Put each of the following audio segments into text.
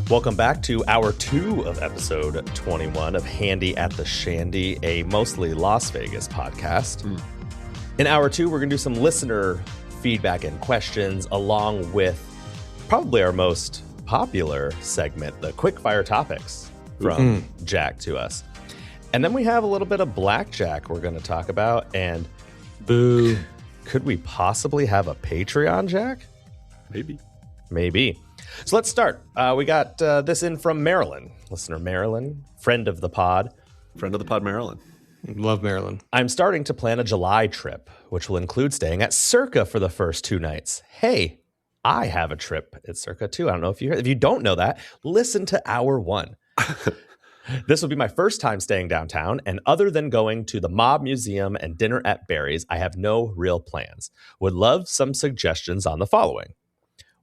Welcome back to hour 2 of episode 21 of Handy at the Shandy, a mostly Las Vegas podcast. In hour 2, we're going to do some listener feedback and questions, along with probably our most popular segment, the quickfire topics from Jack to us. And then we have a little bit of blackjack we're going to talk about. And boo, could we possibly have a Patreon, Jack? Maybe. So let's start. We got this in from Marilyn. Listener Marilyn, friend of the pod. Marilyn. Love Marilyn. I'm starting to plan a July trip, which will include staying at Circa for the first 2 nights. Hey, I have a trip at Circa too. I don't know if you don't know that, listen to hour 1. This will be my first time staying downtown, and other than going to the Mob Museum and dinner at Barry's, I have no real plans. Would love some suggestions on the following.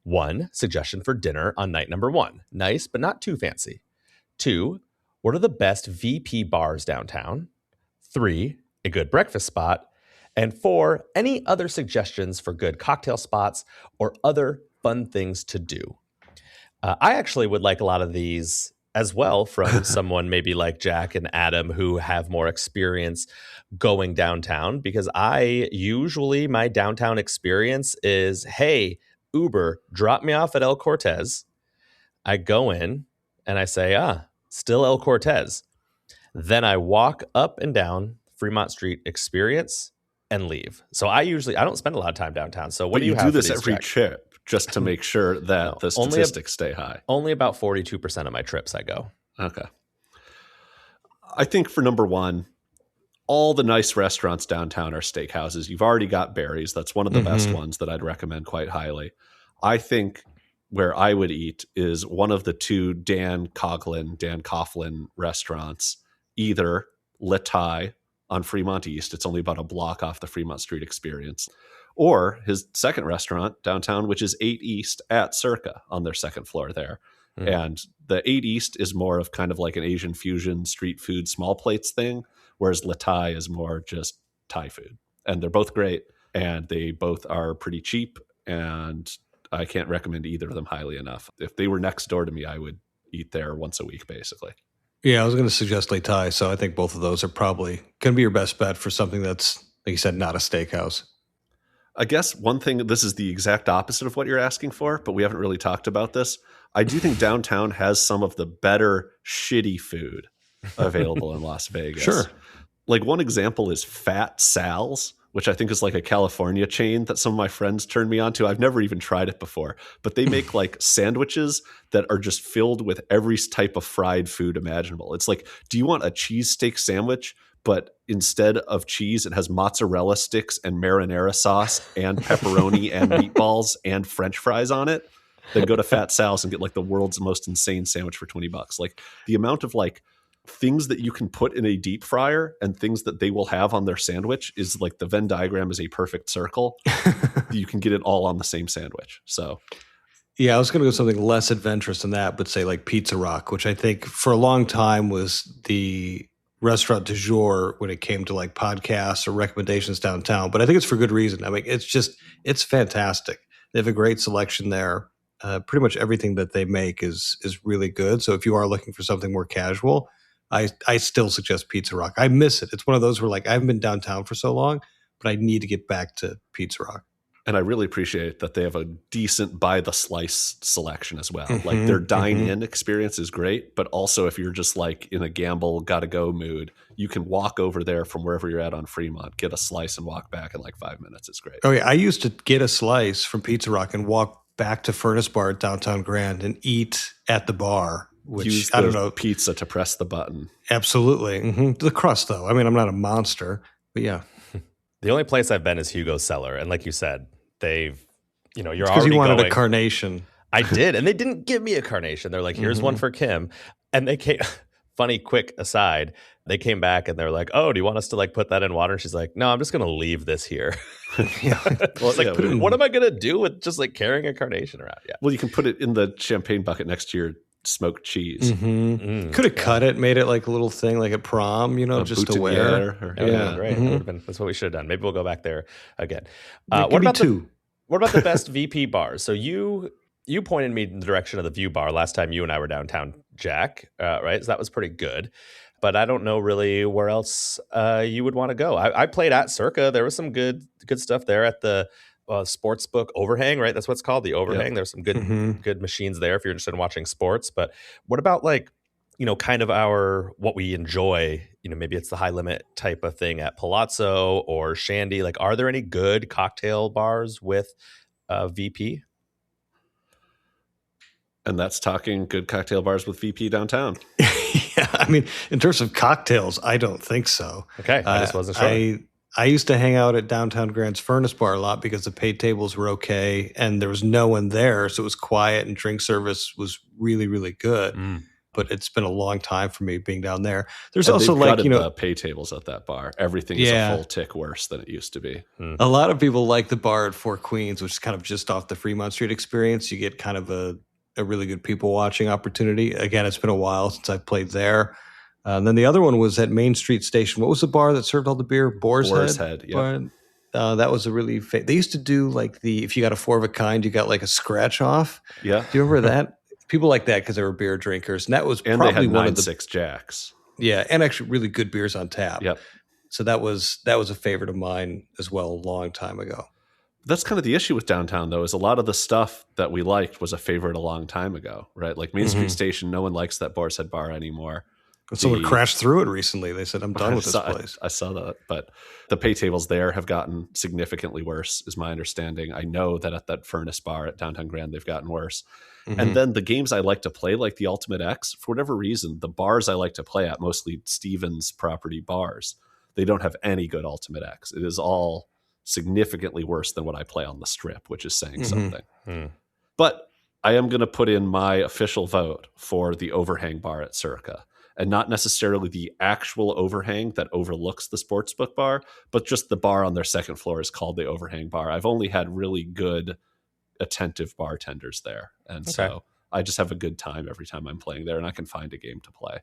1, suggestion for dinner on night number 1. Nice, but not too fancy. 2, what are the best VP bars downtown? 3, a good breakfast spot. And 4, any other suggestions for good cocktail spots or other fun things to do? I actually would like a lot of these as well from someone maybe like Jack and Adam who have more experience going downtown, because my downtown experience is, hey, Uber, drop me off at El Cortez. I go in and I say, still El Cortez. Then I walk up and down Fremont Street Experience and leave. So I don't spend a lot of time downtown. So what do you have? But you do this for these, every Jack? trip just to make sure that the statistics stay high. Only about 42% of my trips I go. Okay. I think for number 1, all the nice restaurants downtown are steakhouses. You've already got Barry's. That's one of the best ones that I'd recommend quite highly. I think where I would eat is one of the 2 Dan Coughlin restaurants, either Le Thai on Fremont East. It's only about a block off the Fremont Street Experience. Or his second restaurant downtown, which is 8 East at Circa on their second floor there. And the 8 East is more of kind of like an Asian fusion street food small plates thing, whereas Le Thai is more just Thai food. And they're both great, and they both are pretty cheap, and I can't recommend either of them highly enough. If they were next door to me, I would eat there once a week, basically. Yeah, I was going to suggest Le Thai, so I think both of those are probably going to be your best bet for something that's, like you said, not a steakhouse. I guess one thing, this is the exact opposite of what you're asking for, but we haven't really talked about this. I do think downtown has some of the better shitty food available in Las Vegas. Sure. Like one example is Fat Sal's, which I think is like a California chain that some of my friends turned me on to. I've never even tried it before, but they make like sandwiches that are just filled with every type of fried food imaginable. It's like, do you want a cheesesteak sandwich, but instead of cheese, it has mozzarella sticks and marinara sauce and pepperoni and meatballs and French fries on it? Then go to Fat Sal's and get like the world's most insane sandwich for $20. Like the amount of like things that you can put in a deep fryer and things that they will have on their sandwich is like the Venn diagram is a perfect circle. You can get it all on the same sandwich. So yeah, I was going to go something less adventurous than that, but say like Pizza Rock, which I think for a long time was the restaurant du jour when it came to like podcasts or recommendations downtown. But I think it's for good reason. I mean, it's fantastic. They have a great selection there. Pretty much everything that they make is really good. So if you are looking for something more casual, I still suggest Pizza Rock. I miss it. It's one of those where like I haven't been downtown for so long, but I need to get back to Pizza Rock. And I really appreciate that they have a decent by the slice selection as well. Like their dine-in experience is great, but also if you're just like in a gamble, gotta go mood, you can walk over there from wherever you're at on Fremont, get a slice and walk back in like 5 minutes. It's great. Oh yeah, I used to get a slice from Pizza Rock and walk back to Furnace Bar at Downtown Grand and eat at the bar. Which use I don't know, pizza to press the button. Absolutely. The crust, though. I mean, I'm not a monster, but yeah. The only place I've been is Hugo's Cellar, and like you said, you're already because you wanted going. A carnation. I did, and they didn't give me a carnation. They're like, "Here's one for Kim," and they came. Funny, quick aside, they came back and they're like, "Oh, do you want us to like put that in water?" And she's like, "No, I'm just gonna leave this here." Well, like, what am I gonna do with just like carrying a carnation around? Yeah. Well, you can put it in the champagne bucket next to your smoked cheese. Could have cut it, made it like a little thing, like at prom, just to wear. Right. That's what we should have done. Maybe we'll go back there again. What about What about the best VP bars? So you you pointed me in the direction of the View Bar last time you and I were downtown, Jack, right? So that was pretty good. But I don't know really where else you would want to go. I played at Circa. There was some good stuff there at the sports book overhang, right? That's what it's called, the overhang. Yep. There's some good machines there if you're interested in watching sports. But what about like, kind of what we enjoy, maybe it's the high limit type of thing at Palazzo or Shandy. Like, are there any good cocktail bars with VP? And that's talking good cocktail bars with VP downtown. Yeah, I mean, in terms of cocktails, I don't think so. Okay, I just wasn't sure. I used to hang out at Downtown Grand's Furnace Bar a lot because the paid tables were okay and there was no one there, so it was quiet and drink service was really, really good. But it's been a long time for me being down there. There's also like, the pay tables at that bar. Everything is a full tick worse than it used to be. A lot of people like the bar at Four Queens, which is kind of just off the Fremont Street experience. You get kind of a really good people watching opportunity. Again, it's been a while since I've played there. And then the other one was at Main Street Station. What was the bar that served all the beer? Boar's Head. Yeah. That was a really they used to do like if you got a 4 of a kind, you got like a scratch off. Yeah. Do you remember that? People like that because they were beer drinkers. And that was probably they had one of the 9-6 Jacks. Yeah, and actually really good beers on tap. Yep. So that was a favorite of mine as well a long time ago. That's kind of the issue with downtown, though, is a lot of the stuff that we liked was a favorite a long time ago, right? Like Main Street Station, no one likes that Boar's Head bar anymore. Someone crashed through it recently. They said, I'm done with this place. I saw that. But the pay tables there have gotten significantly worse, is my understanding. I know that at that Furnace Bar at Downtown Grand, they've gotten worse. And then the games I like to play, like the Ultimate X, for whatever reason, the bars I like to play at, mostly Stevens property bars, they don't have any good Ultimate X. It is all significantly worse than what I play on the Strip, which is saying something. But I am going to put in my official vote for the overhang bar at Circa, and not necessarily the actual overhang that overlooks the sportsbook bar, but just the bar on their second floor is called the overhang bar. I've only had really good, attentive bartenders there. And so I just have a good time every time I'm playing there, and I can find a game to play.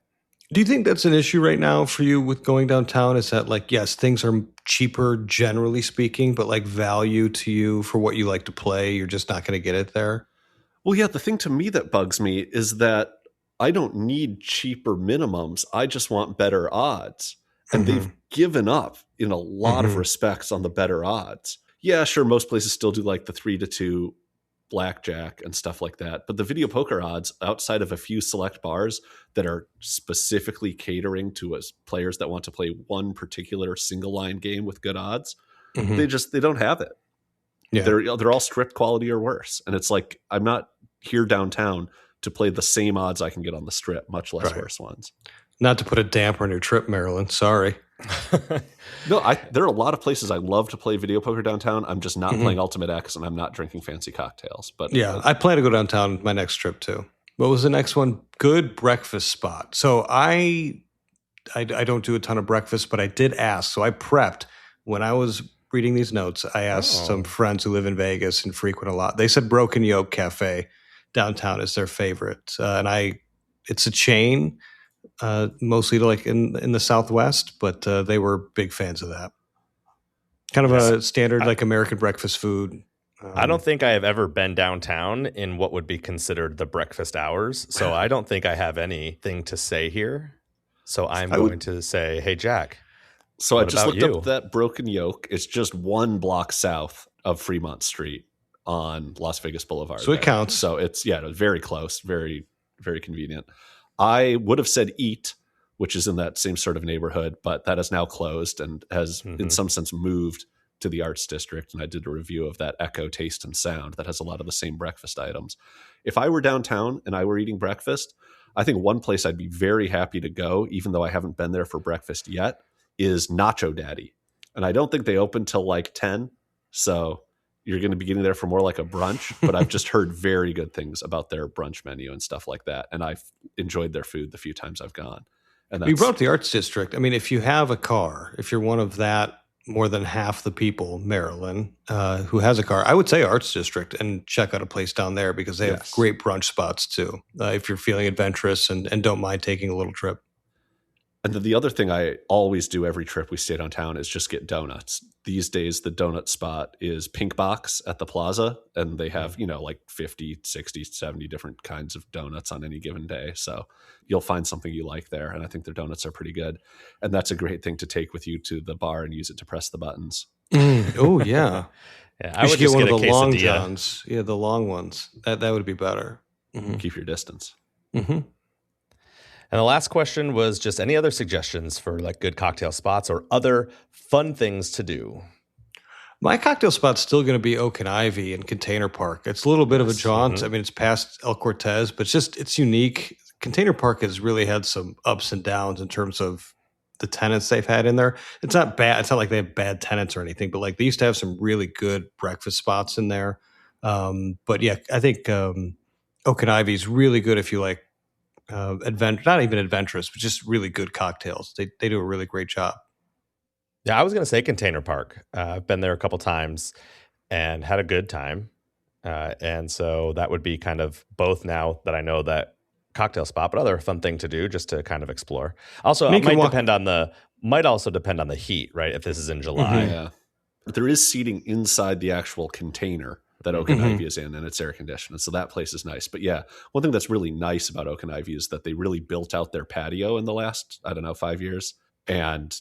Do you think that's an issue right now for you with going downtown? Is that like, yes, things are cheaper generally speaking, but like value to you for what you like to play, you're just not going to get it there? Well, yeah, the thing to me that bugs me is that I don't need cheaper minimums. I just want better odds. And they've given up in a lot of respects on the better odds. Yeah, sure, most places still do like the 3-2 blackjack and stuff like that. But the video poker odds, outside of a few select bars that are specifically catering to us players that want to play one particular single line game with good odds, they don't have it. Yeah. They're all Strip quality or worse. And it's like, I'm not here downtown to play the same odds I can get on the Strip, much less worse ones. Not to put a damper on your trip, Marilyn. Sorry. No, there are a lot of places I love to play video poker downtown. I'm just not playing Ultimate X, and I'm not drinking fancy cocktails. But yeah, I plan to go downtown my next trip too. What was the next one? Good breakfast spot. So I don't do a ton of breakfast, but I did ask. So I prepped when I was reading these notes. I asked some friends who live in Vegas and frequent a lot. They said Broken Yoke Cafe downtown is their favorite, and it's a chain. Mostly like in the Southwest, but they were big fans of that. Kind of a standard like American breakfast food. I don't think I have ever been downtown in what would be considered the breakfast hours, so I don't think I have anything to say here. So I'm going to say, hey, Jack. So I just looked up that Broken Yoke. It's just one block south of Fremont Street on Las Vegas Boulevard. So it counts. So it's very close, very, very convenient. I would have said Eat, which is in that same sort of neighborhood, but that is now closed and has in some sense moved to the Arts District. And I did a review of that Echo Taste and Sound that has a lot of the same breakfast items. If I were downtown and I were eating breakfast, I think one place I'd be very happy to go, even though I haven't been there for breakfast yet, is Nacho Daddy. And I don't think they open till like 10. So you're going to be getting there for more like a brunch, but I've just heard very good things about their brunch menu and stuff like that. And I've enjoyed their food the few times I've gone. And you brought up the Arts District. I mean, if you have a car, if you're one of that more than half the people, Maryland, who has a car, I would say Arts District and check out a place down there because they have great brunch spots too. If you're feeling adventurous and don't mind taking a little trip. And then the other thing I always do every trip we stay downtown is just get donuts. These days, the donut spot is Pink Box at the plaza, and they have, like 50, 60, 70 different kinds of donuts on any given day. So you'll find something you like there. And I think their donuts are pretty good. And that's a great thing to take with you to the bar and use it to press the buttons. Oh, yeah. Yeah, I would get just one get of a the long quesadilla. johns. Yeah, the long ones. That would be better. Keep your distance. Mm-hmm. And the last question was just any other suggestions for like good cocktail spots or other fun things to do? My cocktail spot's still going to be Oak and Ivy in Container Park. It's a little bit of a jaunt. Mm-hmm. I mean, it's past El Cortez, but it's unique. Container Park has really had some ups and downs in terms of the tenants they've had in there. It's not bad. It's not like they have bad tenants or anything, but like they used to have some really good breakfast spots in there. But yeah, I think Oak and Ivy is really good if you like not even adventurous, but just really good cocktails. They do a really great job. Yeah, I was going to say Container Park. I've been there a couple times and had a good time. And so that would be kind of both now that I know that cocktail spot, but other fun thing to do just to kind of explore. Also, it might also depend on the heat, right? If this is in July. Yeah. There is seating inside the actual container that Oak and Ivy is in, and it's air conditioned. So that place is nice. But yeah, one thing that's really nice about Oak and Ivy is that they really built out their patio in the last, 5 years. And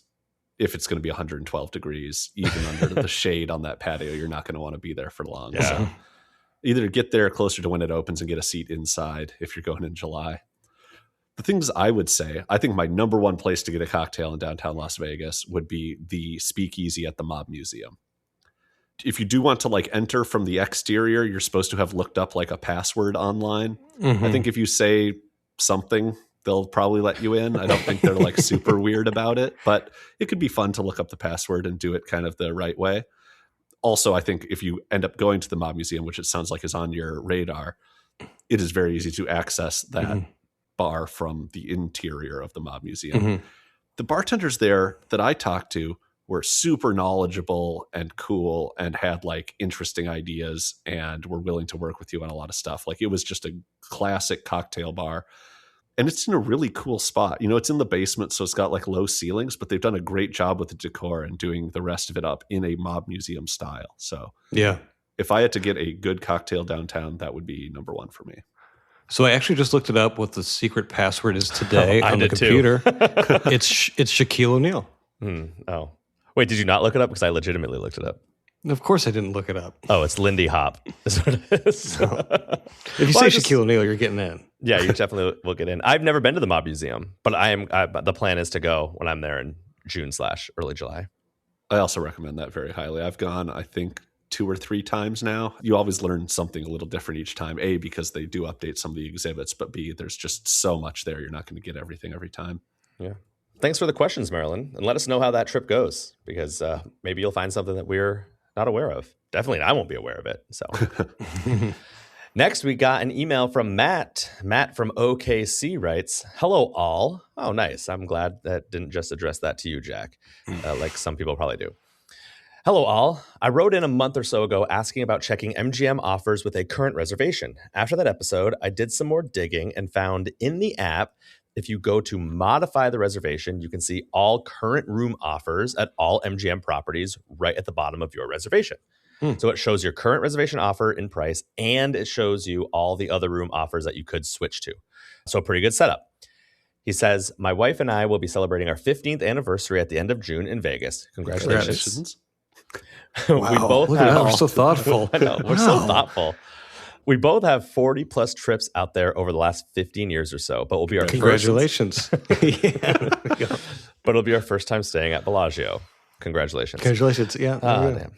if it's going to be 112 degrees, even under the shade on that patio, you're not going to want to be there for long. Yeah. So either get there closer to when it opens and get a seat inside if you're going in July. The things I would say, I think my number one place to get a cocktail in downtown Las Vegas would be the Speakeasy at the Mob Museum. If you do want to like enter from the exterior, you're supposed to have looked up like a password online. Mm-hmm. I think if you say something, they'll probably let you in. I don't think they're like super weird about it, but it could be fun to look up the password and do it kind of the right way. Also, I think if you end up going to the Mob Museum, which it sounds like is on your radar, it is very easy to access that bar from the interior of the Mob Museum. The bartenders there that I talked to were super knowledgeable and cool and had like interesting ideas and were willing to work with you on a lot of stuff. Like it was just a classic cocktail bar. And it's in a really cool spot. It's in the basement, so it's got like low ceilings, but they've done a great job with the decor and doing the rest of it up in a Mob Museum style. So yeah, if I had to get a good cocktail downtown, that would be number one for me. So I actually just looked it up what the secret password is today I on the did computer. It's Shaquille O'Neal. Oh. Wait, did you not look it up? Because I legitimately looked it up. Of course I didn't look it up. Oh, it's Lindy Hop. Is what it is. If you say Shaquille O'Neal, you're getting in. Yeah, you definitely will get in. I've never been to the Mob Museum, but the plan is to go when I'm there in June/early July. I also recommend that very highly. I've gone, I think, 2 or 3 times now. You always learn something a little different each time. A, because they do update some of the exhibits, but B, there's just so much there. You're not going to get everything every time. Yeah. Thanks for the questions, Marilyn. And let us know how that trip goes, because maybe you'll find something that we're not aware of. Definitely I won't be aware of it. So next, we got an email from Matt. Matt from OKC writes, "Hello, all." Oh, nice. I'm glad that didn't just address that to you, Jack, like some people probably do. "Hello, all. I wrote in a month or so ago asking about checking MGM offers with a current reservation. After that episode, I did some more digging and found in the app, if you go to modify the reservation, you can see all current room offers at all MGM properties right at the bottom of your reservation. So it shows your current reservation offer in price, and it shows you all the other room offers that you could switch to. So a pretty good setup." He says, "My wife and I will be celebrating our 15th anniversary at the end of June in Vegas. Congratulations." Wow, We both look at have that. We're so thoughtful. I know, we're so thoughtful. "We both have 40 plus trips out there over the last 15 years or so, but will be our Congratulations. but it'll be our first time staying at Bellagio. Congratulations." Congratulations. Yeah. Damn.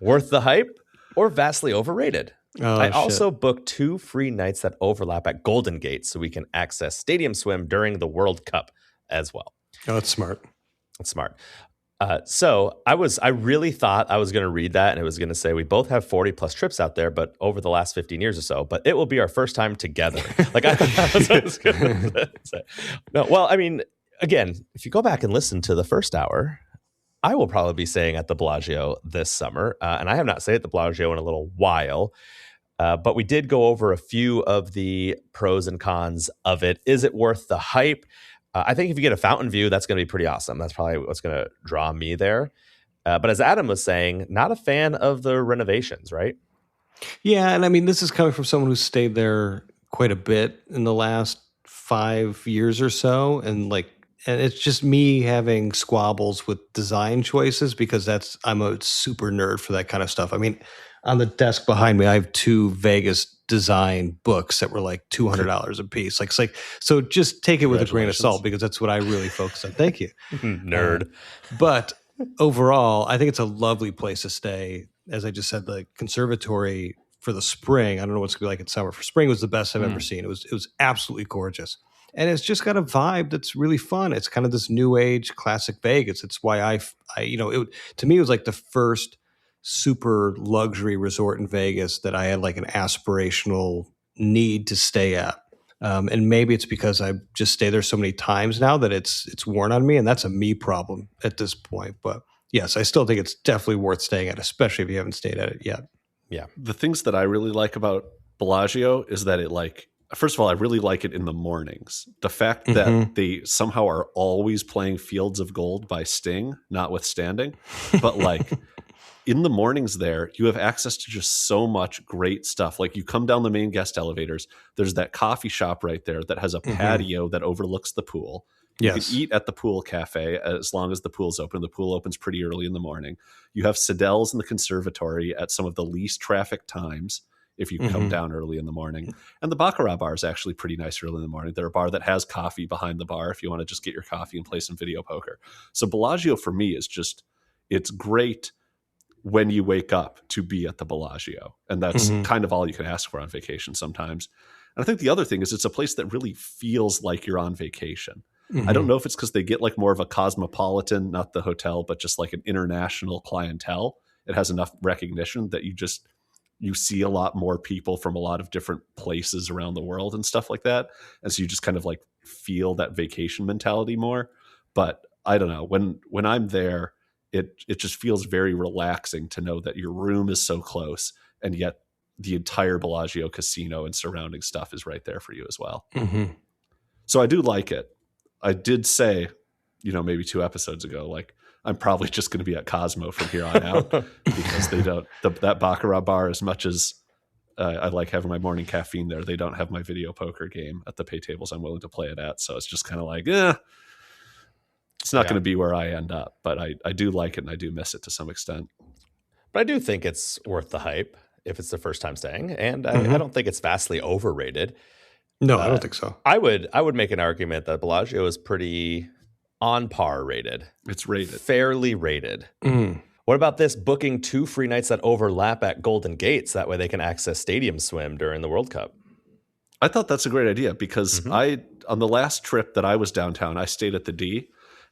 "Worth the hype or vastly overrated? I shit. also booked 2 free nights that overlap at Golden Gate so we can access Stadium Swim during the World Cup as well." Oh, that's smart. That's smart. So I really thought I was going to read that and it was going to say we both have 40 plus trips out there, but over the last 15 years or so, but it will be our first time together. Like I was going to say. No, well, I mean, again, if you go back and listen to the first hour, I will probably be staying at the Bellagio this summer. And I have not stayed at the Bellagio in a little while. But we did go over a few of the pros and cons of it. Is it worth the hype? I think if you get a fountain view, that's going to be pretty awesome. That's probably what's going to draw me there. But as Adam was saying, not a fan of the renovations, right? Yeah, and I mean, this is coming from someone who's stayed there quite a bit in the last 5 years or so, and it's just me having squabbles with design choices because I'm a super nerd for that kind of stuff. I mean, on the desk behind me, I have 2 Vegas design books that were like $200 a piece. So just take it with a grain of salt because that's what I really focus on. Thank you, nerd. But overall, I think it's a lovely place to stay. As I just said, the conservatory for the spring, I don't know what's going to be like in summer. For spring was the best I've ever seen. It was absolutely gorgeous. And it's just got a vibe that's really fun. It's kind of this new age classic Vegas. It's why to me, it was like the first super luxury resort in Vegas that I had like an aspirational need to stay at. And maybe it's because I just stay there so many times now that it's worn on me, and that's a me problem at this point. But yes, I still think it's definitely worth staying at, especially if you haven't stayed at it yet. Yeah. The things that I really like about Bellagio is that first of all, I really like it in the mornings. The fact that they somehow are always playing Fields of Gold by Sting, notwithstanding, but in the mornings there, you have access to just so much great stuff. Like you come down the main guest elevators, there's that coffee shop right there that has a patio that overlooks the pool. You can eat at the pool cafe as long as the pool's open. The pool opens pretty early in the morning. You have Sadelle's in the conservatory at some of the least traffic times if you come down early in the morning. And the Baccarat bar is actually pretty nice early in the morning. They're a bar that has coffee behind the bar if you want to just get your coffee and play some video poker. So Bellagio for me is just, it's great when you wake up to be at the Bellagio. And that's kind of all you can ask for on vacation sometimes. And I think the other thing is it's a place that really feels like you're on vacation. I don't know if it's because they get like more of a cosmopolitan, not the hotel, but just like an international clientele. It has enough recognition that you see a lot more people from a lot of different places around the world and stuff like that. And so you just kind of like feel that vacation mentality more. But I don't know, when I'm there, it just feels very relaxing to know that your room is so close, and yet the entire Bellagio casino and surrounding stuff is right there for you as well. So I do like it. I did say, maybe 2 episodes ago, like I'm probably just going to be at Cosmo from here on out because they don't, that Baccarat bar, as much as I like having my morning caffeine there, they don't have my video poker game at the pay tables I'm willing to play it at. So it's just kind of like, it's not going to be where I end up, but I do like it and I do miss it to some extent. But I do think it's worth the hype if it's the first time staying. And I don't think it's vastly overrated. No, I don't think so. I would make an argument that Bellagio is pretty on par rated. It's rated. Fairly rated. What about this? Booking 2 free nights that overlap at Golden Gates. That way they can access Stadium Swim during the World Cup. I thought that's a great idea because on the last trip that I was downtown, I stayed at the D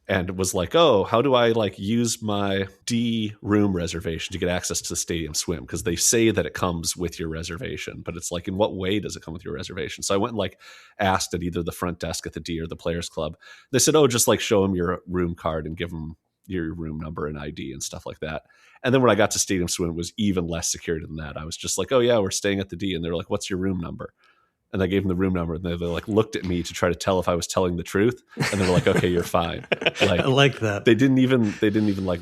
and was like, oh, how do I use my D room reservation to get access to the Stadium Swim? Because they say that it comes with your reservation, but it's like, in what way does it come with your reservation? So I went and asked at either the front desk at the D or the Players Club. They said, oh, just show them your room card and give them your room number and ID and stuff like that. And then when I got to Stadium Swim, it was even less security than that. I was just like, oh yeah, we're staying at the D. And they're like, what's your room number? And I gave them the room number, and they looked at me to try to tell if I was telling the truth. And they were like, okay, you're fine. I like that. They didn't even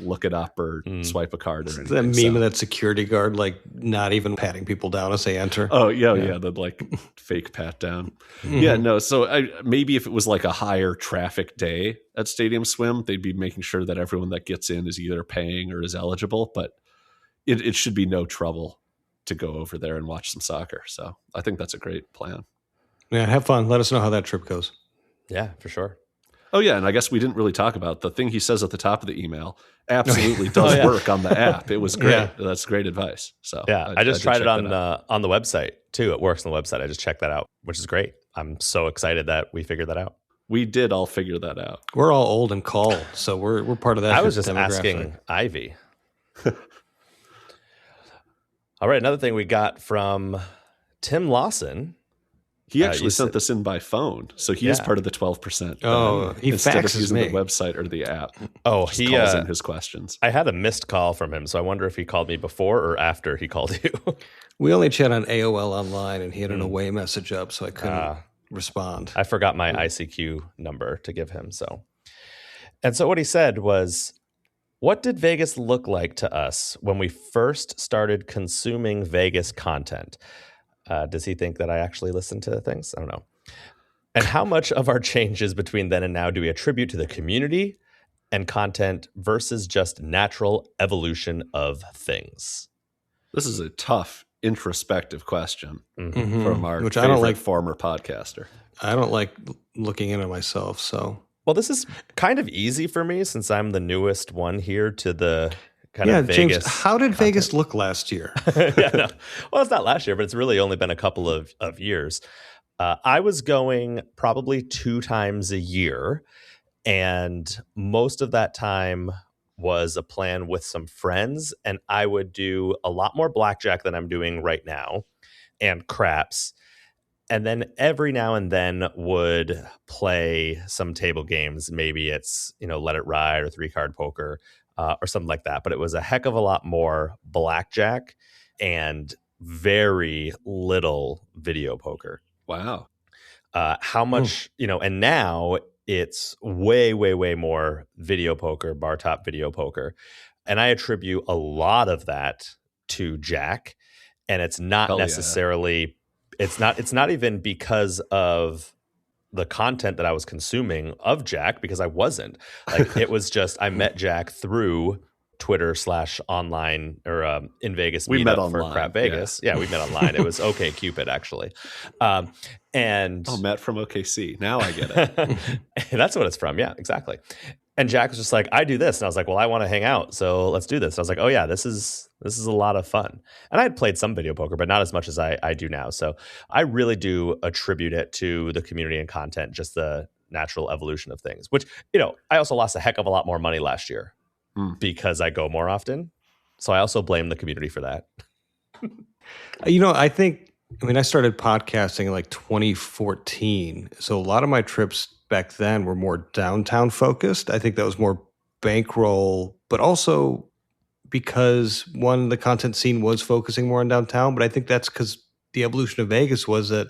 look it up or swipe a card or anything. That meme of that security guard, not even patting people down as they enter. Oh yeah. The fake pat down. Yeah, no. So maybe if it was a higher traffic day at Stadium Swim, they'd be making sure that everyone that gets in is either paying or is eligible, but it should be no trouble to go over there and watch some soccer. So I think that's a great plan. Yeah, have fun. Let us know how that trip goes. Yeah, for sure. Oh yeah, and I guess we didn't really talk about the thing he says at the top of the email. Absolutely does work on the app. It was great. Yeah. That's great advice. So yeah, I just tried it on the website too. It works on the website. I just checked that out, which is great. I'm so excited that we figured that out. We did all figure that out. We're all old and cold, so we're part of that. I was just asking Ivy. All right, another thing we got from Tim Lawson. He actually sent this in by phone, so he is part of the 12%. Oh, he instead of faxes using me. the website or the app. Oh, he calls in his questions. I had a missed call from him, so I wonder if he called me before or after he called you. We only chat on AOL online, and he had an away message up, so I couldn't respond. I forgot my ICQ number to give him. And so what he said was, what did Vegas look like to us when we first started consuming Vegas content? Does he think that I actually listen to things? I don't know. And how much of our changes between then and now do we attribute to the community and content versus just natural evolution of things? This is a tough introspective question Mm-hmm. from our Which I don't like. former podcaster. I don't like looking into myself. So Well, this is kind of easy for me since I'm the newest one here to the kind of James, Vegas. how did Vegas look last year? Yeah, no. Well, it's not last year, but it's really only been a couple of years. I was going probably 2 times a year, and most of that time was a plan with some friends, and I would do a lot more blackjack than I'm doing right now, and craps. And then every now and then would play some table games. Maybe it's, Let It Ride or 3-card poker or something like that. But it was a heck of a lot more blackjack and very little video poker. Wow. How much, and now it's way, way, way more video poker, bar top video poker. And I attribute a lot of that to Jack. And it's not necessarily... It's not even because of the content that I was consuming of Jack, because I wasn't. Like, it was just I met Jack through Twitter / online or in Vegas. We met for online. Crap Vegas. Yeah, we met online. It was OkCupid actually. And Matt from OKC. Now I get it. That's what it's from. Yeah, exactly. And Jack was just like, I do this. And I was like, well, I want to hang out. So let's do this. And I was like, oh yeah, this is a lot of fun. And I had played some video poker, but not as much as I do now. So I really do attribute it to the community and content, just the natural evolution of things, which, I also lost a heck of a lot more money last year because I go more often. So I also blame the community for that. I started podcasting in like 2014. So a lot of my trips back then were more downtown focused. I think that was more bankroll, but also because the content scene was focusing more on downtown. But I think that's because the evolution of Vegas was that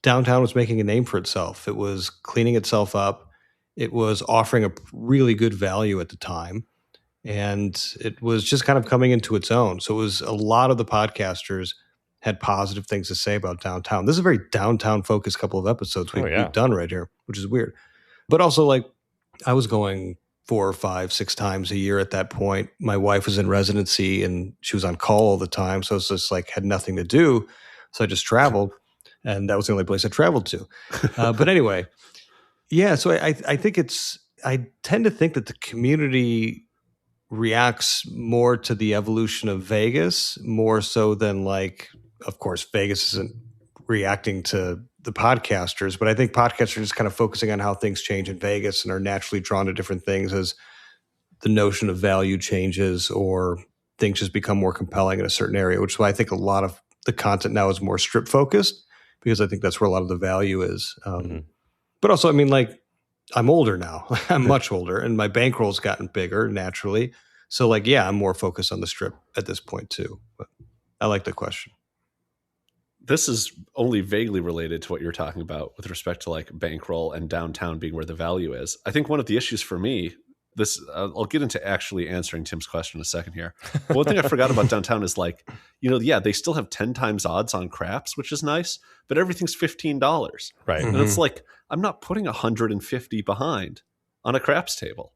downtown was making a name for itself. It was cleaning itself up. It was offering a really good value at the time. And it was just kind of coming into its own. So it was a lot of the podcasters had positive things to say about downtown. This is a very downtown focused couple of episodes we've done right here, which is weird. But also, like, I was going 4 or 5, 6 times a year at that point. My wife was in residency and she was on call all the time. So it's just like had nothing to do. So I just traveled, and that was the only place I traveled to. But anyway, yeah. So I think I tend to think that the community reacts more to the evolution of Vegas, more so than, like, of course, Vegas isn't reacting to the podcasters, but I think podcasters are just kind of focusing on how things change in Vegas and are naturally drawn to different things as the notion of value changes or things just become more compelling in a certain area, which is why I think a lot of the content now is more strip focused, because I think that's where a lot of the value is. But also, I'm older now. I'm much older, and my bankroll's gotten bigger naturally. So, like, yeah, I'm more focused on the strip at this point too. But I like the question. This is only vaguely related to what you're talking about with respect to like bankroll and downtown being where the value is. I think one of the issues for me, I'll get into actually answering Tim's question in a second here. But one thing I forgot about downtown is like, they still have 10 times odds on craps, which is nice, but everything's $15. Right. And it's like, I'm not putting 150 behind on a craps table.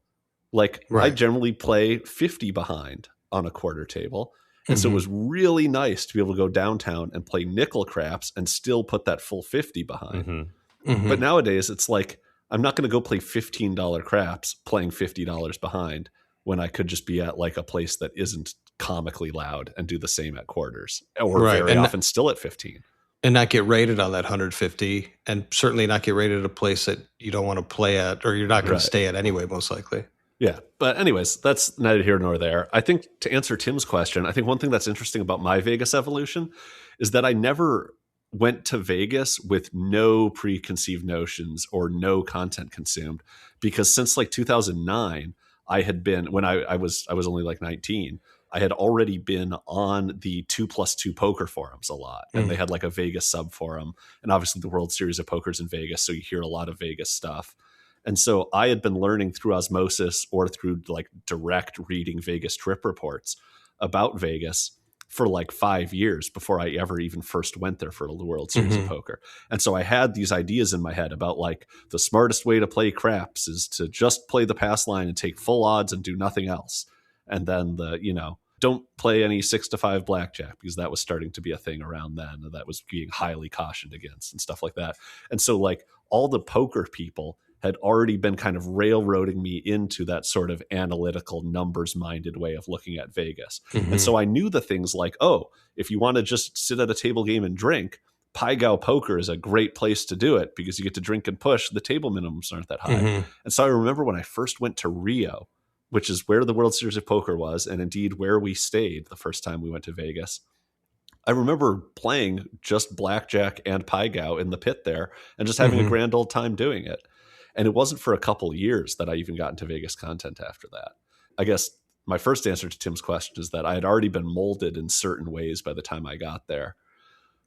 Like, I generally play 50 behind on a quarter table. And so it was really nice to be able to go downtown and play nickel craps and still put that full 50 behind. But nowadays it's like, I'm not going to go play $15 craps playing $50 behind when I could just be at like a place that isn't comically loud and do the same at quarters, or very often still at 15. And not get rated on that 150, and certainly not get rated at a place that you don't want to play at, or you're not going to stay at anyway, most likely. Yeah. But anyways, that's neither here nor there. I think to answer Tim's question, I think one thing that's interesting about my Vegas evolution is that I never went to Vegas with no preconceived notions or no content consumed, because since like 2009, I had been, when I was only like 19, I had already been on the 2+2 poker forums a lot, and they had like a Vegas sub forum, and obviously the World Series of Poker's in Vegas, so you hear a lot of Vegas stuff. And so I had been learning through osmosis or through like direct reading Vegas trip reports about Vegas for like 5 years before I ever even first went there for the World Series of Poker. And so I had these ideas in my head about like the smartest way to play craps is to just play the pass line and take full odds and do nothing else. And then don't play any 6-5 blackjack, because that was starting to be a thing around then, and that was being highly cautioned against and stuff like that. And so like all the poker people had already been kind of railroading me into that sort of analytical, numbers-minded way of looking at Vegas. And so I knew the things like, oh, if you want to just sit at a table game and drink, Pai Gow Poker is a great place to do it because you get to drink and push. The table minimums aren't that high. And so I remember when I first went to Rio, which is where the World Series of Poker was, and indeed where we stayed the first time we went to Vegas, I remember playing just blackjack and Pai Gow in the pit there and just having a grand old time doing it. And it wasn't for a couple of years that I even got into Vegas content after that. I guess my first answer to Tim's question is that I had already been molded in certain ways by the time I got there.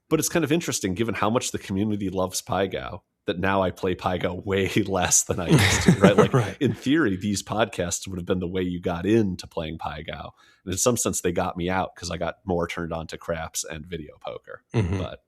But it's kind of interesting, given how much the community loves Pai Gow, that now I play Pai Gow way less than I used to, right? Like in theory, these podcasts would have been the way you got into playing Pai Gow. And in some sense, they got me out because I got more turned on to craps and video poker. But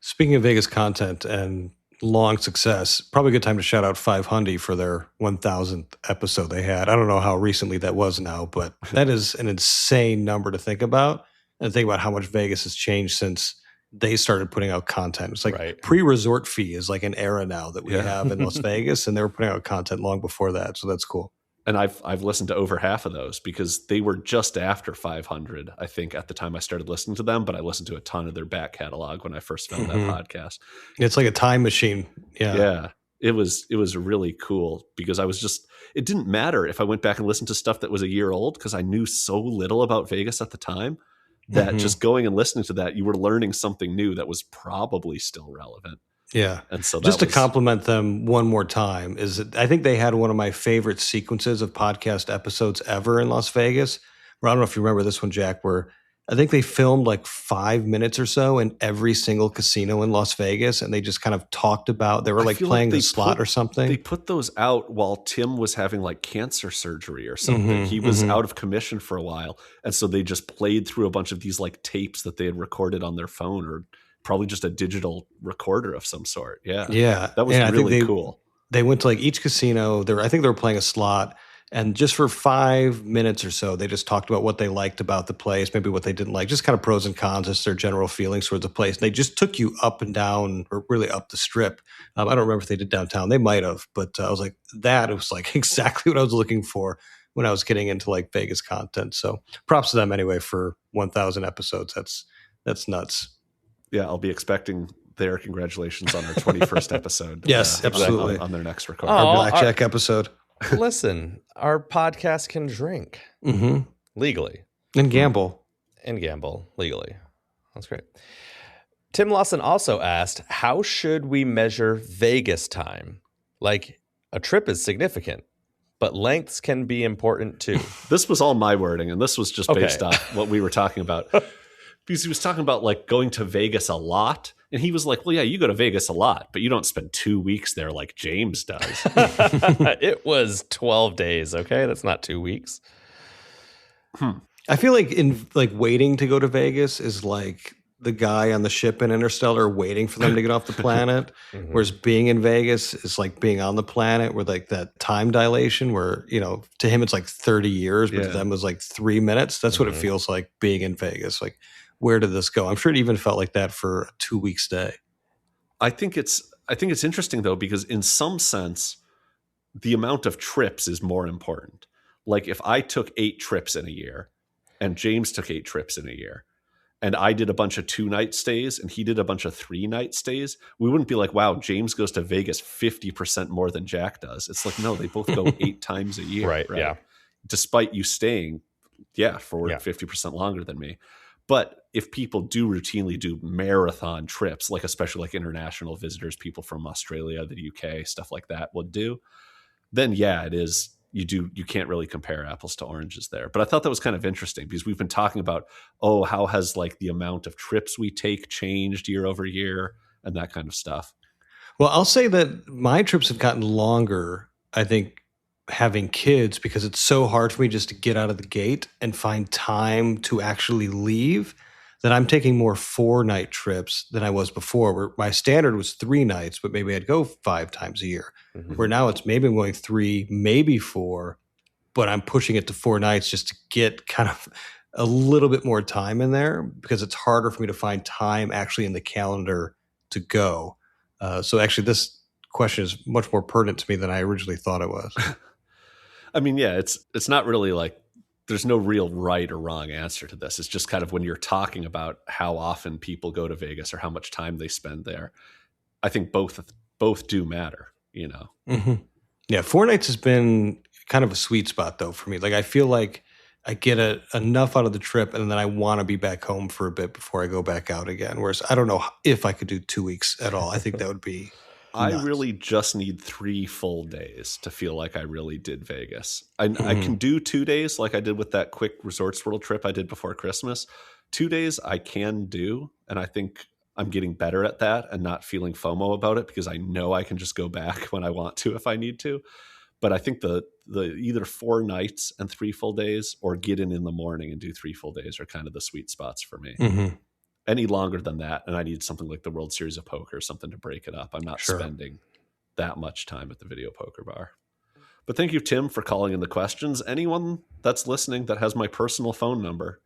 speaking of Vegas content and long success, probably a good time to shout out 500 for their 1000th episode they had. I don't know how recently that was now, but that is an insane number to think about, and think about how much Vegas has changed since they started putting out content. It's like pre-resort fee is like an era now that we have in Las Vegas, and they were putting out content long before that. So that's cool. And I've listened to over half of those because they were just after 500, I think, at the time I started listening to them. But I listened to a ton of their back catalog when I first found that podcast. It's like a time machine. Yeah. It was really cool because it didn't matter if I went back and listened to stuff that was a year old, because I knew so little about Vegas at the time that just going and listening to that, you were learning something new that was probably still relevant. Yeah. And so just to compliment them one more time, I think they had one of my favorite sequences of podcast episodes ever in Las Vegas. Where I don't know if you remember this one, Jack, where I think they filmed like 5 minutes or so in every single casino in Las Vegas, and they just kind of talked about, they were like playing the slot or something. They put those out while Tim was having like cancer surgery or something. He was out of commission for a while. And so they just played through a bunch of these like tapes that they had recorded on their phone, or probably just a digital recorder of some sort. Yeah. That was really cool. They went to like each casino. I think they were playing a slot. And just for 5 minutes or so, they just talked about what they liked about the place, maybe what they didn't like, just kind of pros and cons, just their general feelings towards the place. And they just took you up and down, or really up the strip. I don't remember if they did downtown. They might have, but I was like, it was like exactly what I was looking for when I was getting into like Vegas content. So props to them anyway for 1,000 episodes. That's nuts. Yeah, I'll be expecting their congratulations on our 21st episode. Yes, absolutely. On their next recording. Our blackjack episode. Listen, our podcast can drink legally. And gamble. Legally. That's great. Tim Lawson also asked, how should we measure Vegas time? Like, a trip is significant, but lengths can be important too. This was all my wording, and this was just based on what we were talking about. Because he was talking about like going to Vegas a lot. And he was like, well, yeah, you go to Vegas a lot, but you don't spend 2 weeks there like James does. It was 12 days. Okay. That's not 2 weeks. I feel like waiting to go to Vegas is like the guy on the ship in Interstellar waiting for them to get off the planet. Whereas being in Vegas is like being on the planet, where like that time dilation where, to him it's like 30 years, but to them it was like 3 minutes. That's what it feels like being in Vegas. Like, where did this go? I'm sure it even felt like that for a 2 week stay. I think it's interesting though, because in some sense, the amount of trips is more important. Like if I took 8 trips in a year and James took 8 trips in a year, and I did a bunch of 2-night stays and he did a bunch of 3-night stays, we wouldn't be like, wow, James goes to Vegas 50% more than Jack does. It's like, no, they both go 8 times a year. Right. Yeah. Despite you staying, for 50% longer than me. But if people do routinely do marathon trips, like especially like international visitors, people from Australia, the UK, stuff like that would do, then it is you can't really compare apples to oranges there. But I thought that was kind of interesting because we've been talking about, how has like the amount of trips we take changed year over year and that kind of stuff. Well, I'll say that my trips have gotten longer, I think, having kids, because it's so hard for me just to get out of the gate and find time to actually leave, that I'm taking more 4-night trips than I was before, where my standard was 3 nights, but maybe I'd go 5 times a year. Mm-hmm. Where now it's maybe I'm going 3, maybe 4, but I'm pushing it to 4 nights just to get kind of a little bit more time in there, because it's harder for me to find time actually in the calendar to go. So actually this question is much more pertinent to me than I originally thought it was. I mean, yeah, it's not really like there's no real right or wrong answer to this. It's just kind of when you're talking about how often people go to Vegas or how much time they spend there, I think both do matter, you know? Mm-hmm. Yeah. 4 nights has been kind of a sweet spot though for me. Like I feel like I get enough out of the trip and then I want to be back home for a bit before I go back out again. Whereas I don't know if I could do 2 weeks at all. I think that would be I nuts. really just need 3 full days to feel like I really did Vegas. I can do 2 days like I did with that quick Resorts World trip I did before Christmas. 2 days I can do, and I think I'm getting better at that and not feeling FOMO about it because I know I can just go back when I want to if I need to. But I think the either 4 nights and 3 full days or get in the morning and do 3 full days are kind of the sweet spots for me. Mm-hmm. Any longer than that, and I need something like the World Series of Poker, something to break it up. I'm not spending that much time at the video poker bar. But thank you, Tim, for calling in the questions. Anyone that's listening that has my personal phone number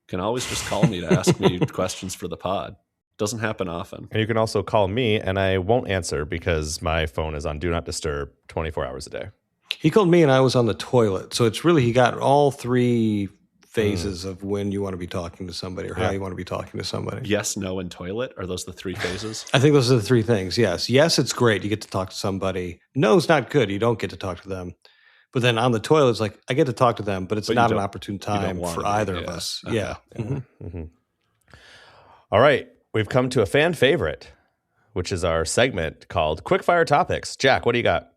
can always just call me to ask me questions for the pod. Doesn't happen often. And you can also call me, and I won't answer because my phone is on Do Not Disturb 24 hours a day. He called me and I was on the toilet. So it's really, he got all 3 phases of when you want to be talking to somebody or how you want to be talking to somebody. Yes, no, and toilet. Are those the 3 phases? I think those are the 3 things. Yes. Yes, it's great. You get to talk to somebody. No, it's not good. You don't get to talk to them. But then on the toilet, it's like, I get to talk to them, but it's not an opportune time for either of us. Okay. Yeah. Mm-hmm. Mm-hmm. All right. We've come to a fan favorite, which is our segment called Quickfire Topics. Jack, what do you got?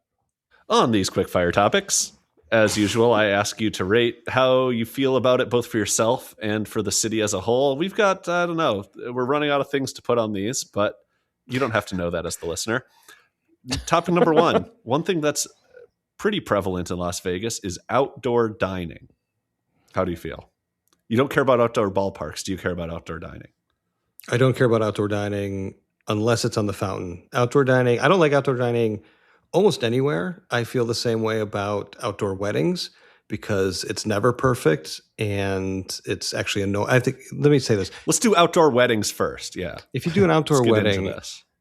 On these Quickfire Topics, as usual, I ask you to rate how you feel about it, both for yourself and for the city as a whole. We've got, I don't know, we're running out of things to put on these, but you don't have to know that as the listener. Topic number 1, one thing that's pretty prevalent in Las Vegas is outdoor dining. How do you feel? You don't care about outdoor ballparks. Do you care about outdoor dining? I don't care about outdoor dining unless it's on the fountain. Outdoor dining, I don't like outdoor dining almost anywhere. I feel the same way about outdoor weddings because it's never perfect and it's actually I think, let me say this. Let's do outdoor weddings first. Yeah. If you do an outdoor wedding,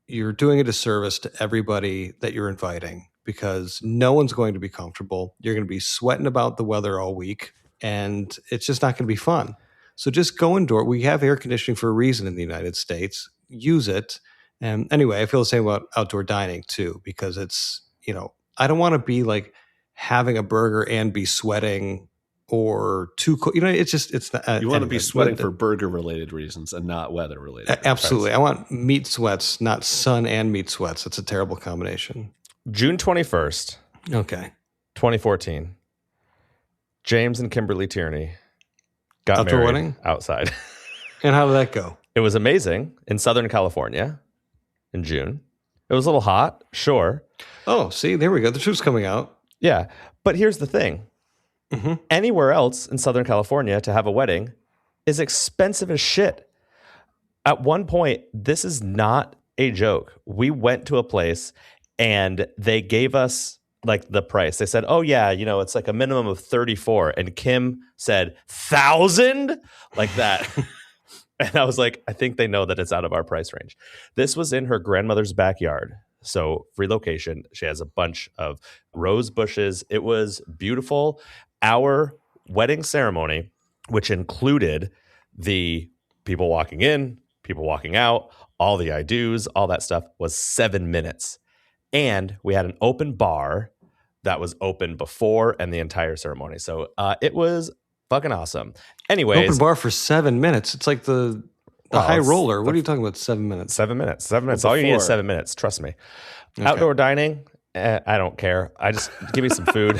you're doing a disservice to everybody that you're inviting because no one's going to be comfortable. You're going to be sweating about the weather all week and it's just not going to be fun. So just go indoor. We have air conditioning for a reason in the United States. Use it. And anyway, I feel the same about outdoor dining too, because it's, I don't want to be like having a burger and be sweating or too cold. It's not. You want to be sweating for burger related reasons and not weather related. Absolutely. I want meat sweats, not sun and meat sweats. That's a terrible combination. June 21st. Okay. 2014. James and Kimberly Tierney got outdoor married wedding? Outside. And how did that go? It was amazing in Southern California in June. It was a little hot, sure. Oh, see, there we go. The truth's coming out. Yeah. But here's the thing. Mm-hmm. Anywhere else in Southern California to have a wedding is expensive as shit. At one point, this is not a joke. We went to a place and they gave us like the price. They said, oh yeah, it's like a minimum of 34. And Kim said, 1,000? Like that. And I was like, I think they know that it's out of our price range. This was in her grandmother's backyard. So free location. She has a bunch of rose bushes. It was beautiful. Our wedding ceremony, which included the people walking in, people walking out, all the I do's, all that stuff, was 7 minutes. And we had an open bar that was open before and the entire ceremony. So it was fucking awesome. Anyways. Open bar for 7 minutes. It's like the high roller. What are you talking about? 7 minutes. 7 minutes. 7 minutes. All you need is 7 minutes. Trust me. Okay. Outdoor dining, I don't care. I just give me some food.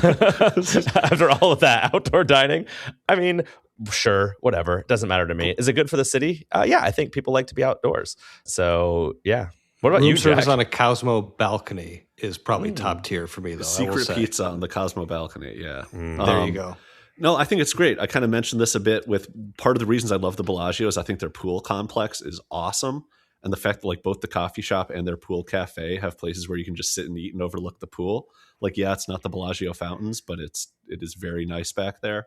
After all of that outdoor dining, I mean, sure, whatever. It doesn't matter to me. Is it good for the city? Yeah, I think people like to be outdoors. So yeah. What about Room you, service Jack? on a Cosmo balcony is probably top tier for me, though. Secret pizza on the Cosmo balcony. Yeah. There you go. No, I think it's great. I kind of mentioned this a bit with part of the reasons I love the Bellagio is I think their pool complex is awesome. And the fact that like both the coffee shop and their pool cafe have places where you can just sit and eat and overlook the pool. Like, yeah, it's not the Bellagio fountains, but it is very nice back there.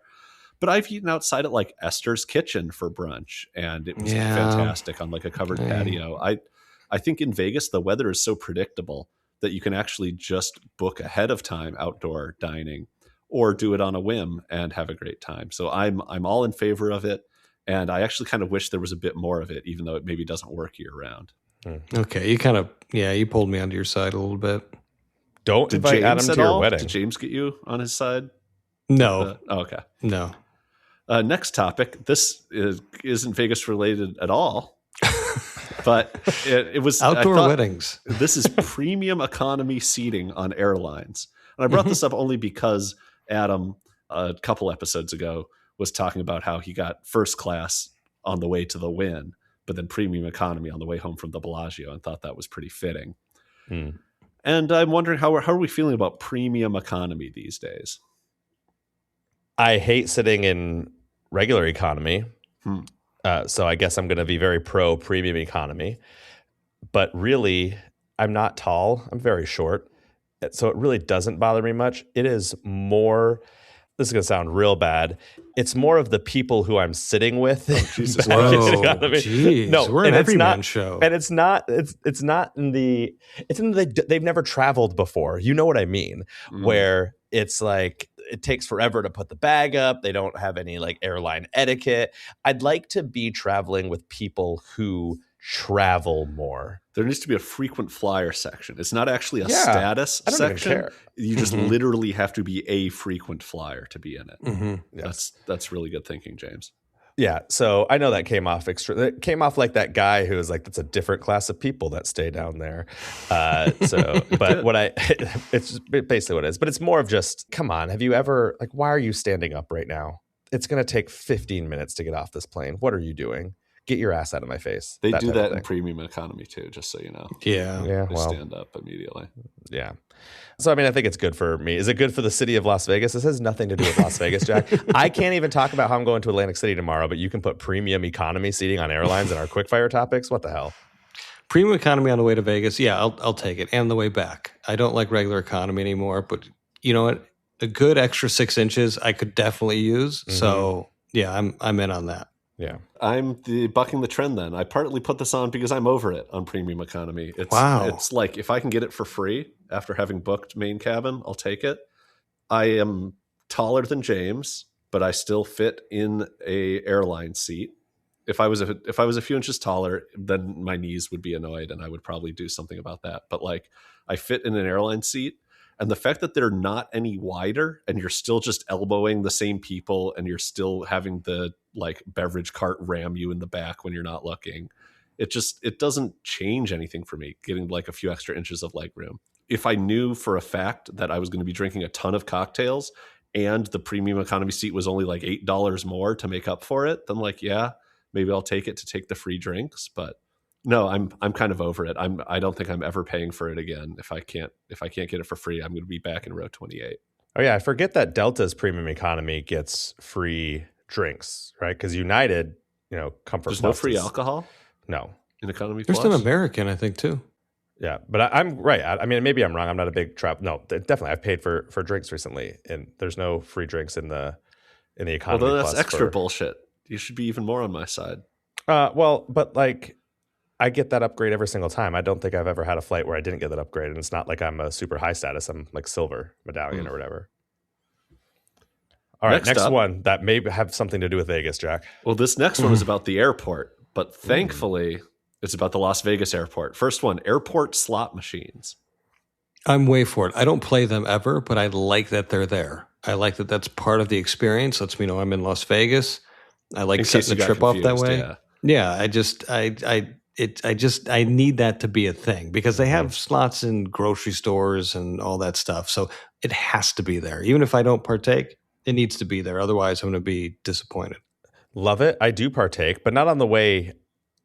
But I've eaten outside at like Esther's Kitchen for brunch, and it was fantastic on like a covered patio. I think in Vegas, the weather is so predictable that you can actually just book ahead of time outdoor dining or do it on a whim and have a great time. So I'm all in favor of it. And I actually kind of wish there was a bit more of it, even though it maybe doesn't work year round. Okay. You pulled me onto your side a little bit. Don't invite Adam to your wedding. Did James get you on his side? No. Okay. No. Next topic. This isn't Vegas related at all, but it was outdoor weddings. This is premium economy seating on airlines. And I brought this up only because Adam, a couple episodes ago, was talking about how he got first class on the way to the Wynn, but then premium economy on the way home from the Bellagio, and thought that was pretty fitting. And I'm wondering, how are we feeling about premium economy these days? I hate sitting in regular economy. So I guess I'm going to be very pro premium economy. But really, I'm not tall. I'm very short. So it really doesn't bother me much. It is more, this is going to sound real bad, it's more of the people who I'm sitting with. Jesus. Jeez. No, we're an everyman show. And it's not in the they've never traveled before. You know what I mean? Where it's like, it takes forever to put the bag up. They don't have any like airline etiquette. I'd like to be traveling with people who travel more. There needs to be a frequent flyer section. It's not actually a status I don't section. Even care. You just literally have to be a frequent flyer to be in it. That's really good thinking, James. Yeah, so I know that came off It came off like that guy who was like, "That's a different class of people that stay down there." But it's basically what it is. But it's more of just, come on, have you ever, like, why are you standing up right now? It's going to take 15 minutes to get off this plane. What are you doing? Get your ass out of my face. They do that in premium economy too, just so you know. Yeah. They stand up immediately. Yeah. So, I mean, I think it's good for me. Is it good for the city of Las Vegas? This has nothing to do with Las Vegas, Jack. I can't even talk about how I'm going to Atlantic City tomorrow, but you can put premium economy seating on airlines in our quickfire topics. What the hell? Premium economy on the way to Vegas. Yeah, I'll take it. And the way back. I don't like regular economy anymore, but you know what? A good extra 6 inches I could definitely use. So yeah, I'm in on that. Yeah. I'm bucking the trend then. I partly put this on because I'm over it on premium economy. It's like, if I can get it for free after having booked main cabin, I'll take it. I am taller than James, but I still fit in a airline seat. If I was a few inches taller, then my knees would be annoyed and I would probably do something about that. But like, I fit in an airline seat. And the fact that they're not any wider and you're still just elbowing the same people and you're still having the like beverage cart ram you in the back when you're not looking, it doesn't change anything for me getting like a few extra inches of leg room. If I knew for a fact that I was going to be drinking a ton of cocktails and the premium economy seat was only like $8 more to make up for it, then like, yeah, maybe I'll take it to take the free drinks. But no, I'm kind of over it. I don't think I'm ever paying for it again. If I can't get it for free, I'm going to be back in row 28. Oh yeah, I forget that Delta's premium economy gets free drinks, right? Because United, Comfort There's Plus no free alcohol? No. In economy There's plus? an American, I think, too. Yeah, but I'm right. I mean, maybe I'm wrong. I'm not a big No, definitely. I've paid for drinks recently, and there's no free drinks in the economy. Well, then that's plus extra bullshit. You should be even more on my side. But like, I get that upgrade every single time. I don't think I've ever had a flight where I didn't get that upgrade, and it's not like I'm a super high status. I'm like silver medallion or whatever. All right, next one that may have something to do with Vegas, Jack. Well, this next one is about the airport, but thankfully it's about the Las Vegas airport. First one, airport slot machines. I'm way for it. I don't play them ever, but I like that they're there. I like that that's part of the experience. Lets me know I'm in Las Vegas. I like setting the trip off that way. Yeah, I need that to be a thing because they have slots in grocery stores and all that stuff. So it has to be there. Even if I don't partake, it needs to be there. Otherwise, I'm going to be disappointed. Love it. I do partake, but not on the way,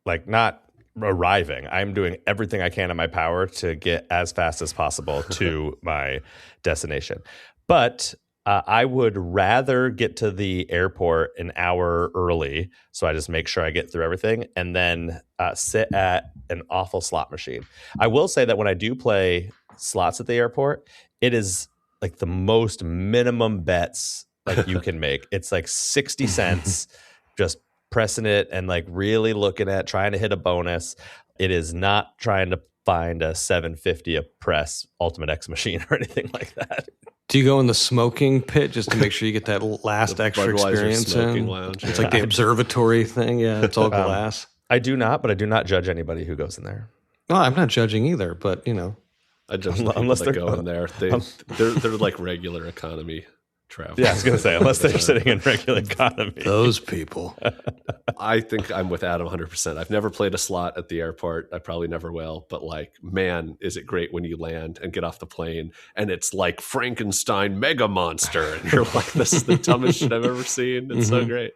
like not arriving. I'm doing everything I can in my power to get as fast as possible to my destination. But I would rather get to the airport an hour early, so I just make sure I get through everything, and then sit at an awful slot machine. I will say that when I do play slots at the airport, it is like the most minimum bets like you can make. It's like 60 cents, just pressing it and like really looking at trying to hit a bonus. It is not trying to find a 750 a press Ultimate X machine or anything like that. Do you go in the smoking pit just to make sure you get that last extra Budweiser experience smoking in? lounge, It's yeah. like the observatory thing. Yeah, it's all glass. I do not, but I do not judge anybody who goes in there. No, I'm not judging either, but you know. I just the people Unless that they're- go in there. They're like regular economy travel. Yeah, I was going to say, unless they're sitting in regular economy. Those people. I think I'm with Adam 100%. I've never played a slot at the airport. I probably never will. But like, man, is it great when you land and get off the plane and it's like Frankenstein Mega Monster. And you're like, this is the dumbest shit I've ever seen. It's so great.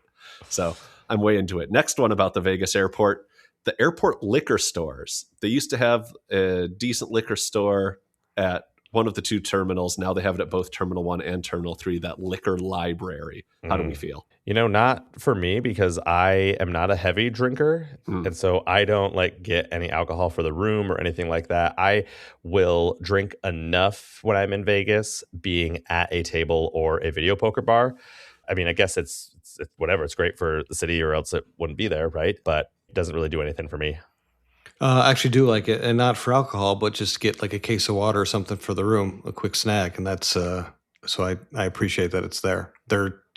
So I'm way into it. Next one about the Vegas airport. The airport liquor stores. They used to have a decent liquor store at one of the two terminals. Now they have it at both Terminal 1 and Terminal 3, that liquor library. How do we feel? You know, not for me because I am not a heavy drinker. And so I don't like get any alcohol for the room or anything like that. I will drink enough when I'm in Vegas being at a table or a video poker bar. I mean, I guess it's whatever. It's great for the city or else it wouldn't be there, right? But it doesn't really do anything for me. I actually do like it, and not for alcohol, but just get like a case of water or something for the room, a quick snack, and that's so I appreciate that it's there.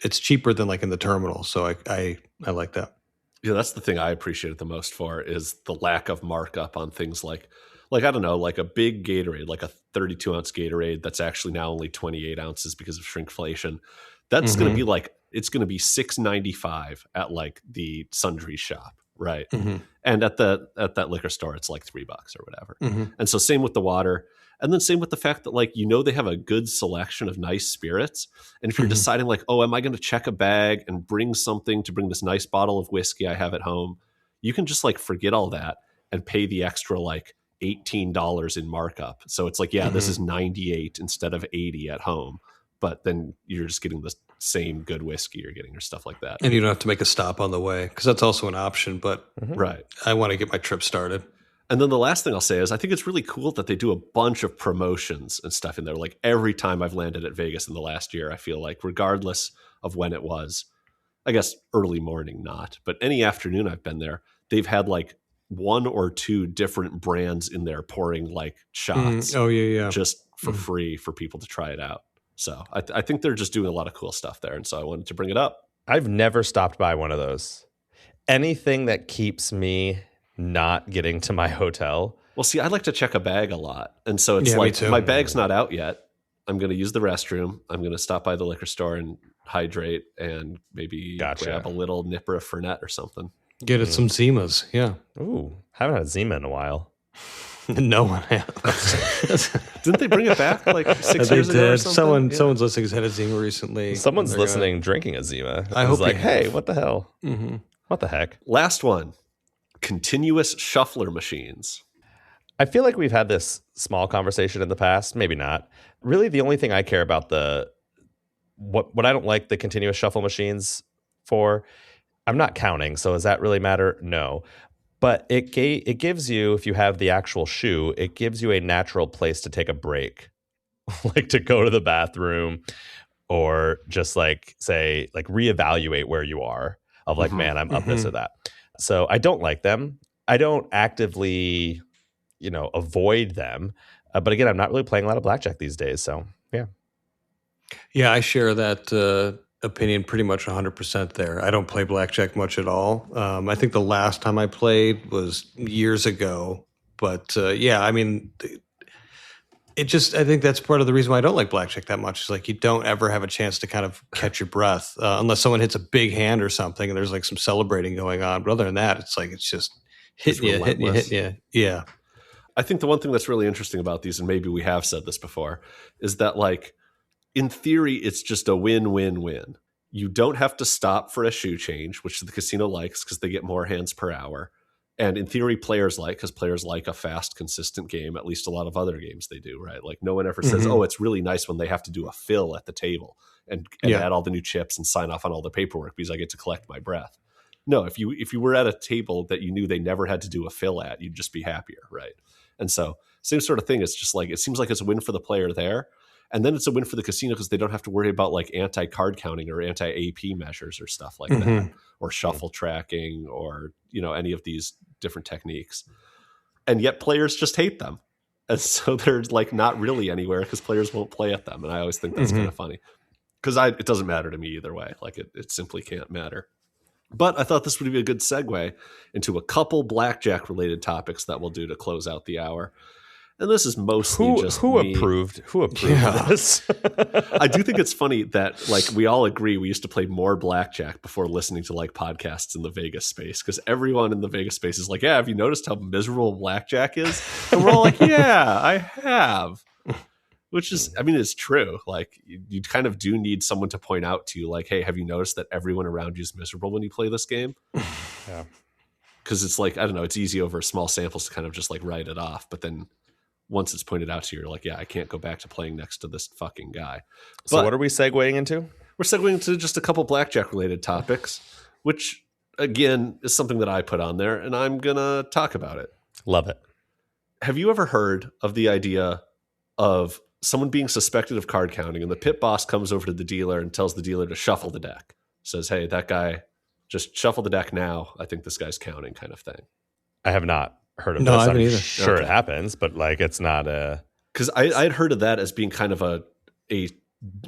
It's cheaper than like in the terminal, so I like that. Yeah, that's the thing I appreciate it the most for is the lack of markup on things like I don't know, like a big Gatorade, like a 32-ounce Gatorade that's actually now only 28 ounces because of shrinkflation. That's going to be like, it's going to be $6.95 at like the sundry shop, right? And at that liquor store, it's like $3 or whatever. And so same with the water. And then same with the fact that like, you know, they have a good selection of nice spirits. And if you're deciding like, oh, am I going to check a bag and bring something to bring this nice bottle of whiskey I have at home? You can just like forget all that and pay the extra like $18 in markup. So it's like, yeah, this is 98 instead of 80 at home. But then you're just getting the same good whiskey you're getting or stuff like that. And you don't have to make a stop on the way because that's also an option. But Right. I want to get my trip started. And then the last thing I'll say is I think it's really cool that they do a bunch of promotions and stuff in there. Like every time I've landed at Vegas in the last year, I feel like regardless of when it was, I guess early morning, not, but any afternoon I've been there, they've had like one or two different brands in there pouring like shots Oh, yeah. just for free for people to try it out. So I think they're just doing a lot of cool stuff there. And so I wanted to bring it up. I've never stopped by one of those. Anything that keeps me not getting to my hotel. Well, see, I like to check a bag a lot. And so it's Yeah, me like too. my bag's not out yet. I'm going to use the restroom. I'm going to stop by the liquor store and hydrate and maybe grab a little nipper of Fernet or something. Get it some Zimas. Yeah. Ooh, haven't had Zima in a while. No one has. Didn't they bring it back like 6 years ago or something? Someone's listening has had a Zima recently. Someone's listening drinking a Zima. I hope like, they hey, have. what the hell? What the heck? Last one, continuous shuffler machines. I feel like we've had this small conversation in the past, maybe not. Really, the only thing I care about what I don't like the continuous shuffle machines for, I'm not counting. So does that really matter? No. But it gives you, if you have the actual shoe, it gives you a natural place to take a break, like to go to the bathroom or just like say, like reevaluate where you are of like, man, I'm up this or that. So I don't like them. I don't actively, avoid them. But again, I'm not really playing a lot of blackjack these days. So yeah. Yeah, I share that opinion pretty much 100% there. I don't play blackjack much at all. I think the last time I played was years ago. But yeah, I mean, I think that's part of the reason why I don't like blackjack that much. Is like you don't ever have a chance to kind of catch your breath unless someone hits a big hand or something and there's like some celebrating going on. But other than that, it's like it's just hitting you. Yeah. I think the one thing that's really interesting about these, and maybe we have said this before, is that like in theory, it's just a win-win-win. You don't have to stop for a shoe change, which the casino likes because they get more hands per hour. And in theory, players like, because players like a fast, consistent game, at least a lot of other games they do, right? Like no one ever says, oh, it's really nice when they have to do a fill at the table and add all the new chips and sign off on all the paperwork because I get to collect my breath. No, if you were at a table that you knew they never had to do a fill at, you'd just be happier, right? And so same sort of thing. It's just like, it seems like it's a win for the player there. And then it's a win for the casino because they don't have to worry about like anti-card counting or anti-AP measures or stuff like that, or shuffle tracking or, any of these different techniques. And yet players just hate them. And so they're like not really anywhere because players won't play at them. And I always think that's kind of funny because it doesn't matter to me either way. Like it simply can't matter. But I thought this would be a good segue into a couple blackjack related topics that we'll do to close out the hour. And this is mostly who approved this. I do think it's funny that like we all agree we used to play more blackjack before listening to like podcasts in the Vegas space because everyone in the Vegas space is like, yeah, have you noticed how miserable blackjack is? And we're all like, yeah, I have. Which is, I mean, it's true. Like you kind of do need someone to point out to you like, hey, have you noticed that everyone around you is miserable when you play this game? Yeah. Because it's like, I don't know, it's easy over small samples to kind of just like write it off. But then once it's pointed out to you, you're like, yeah, I can't go back to playing next to this fucking guy. So what are we segueing into? We're segueing into just a couple blackjack related topics, which again is something that I put on there and I'm going to talk about it. Love it. Have you ever heard of the idea of someone being suspected of card counting and the pit boss comes over to the dealer and tells the dealer to shuffle the deck? Says, hey, that guy, just shuffle the deck now. I think this guy's counting kind of thing. I have not heard of this. I'm either. Sure it happens, but like it's not a... Because I'd heard of that as being kind of a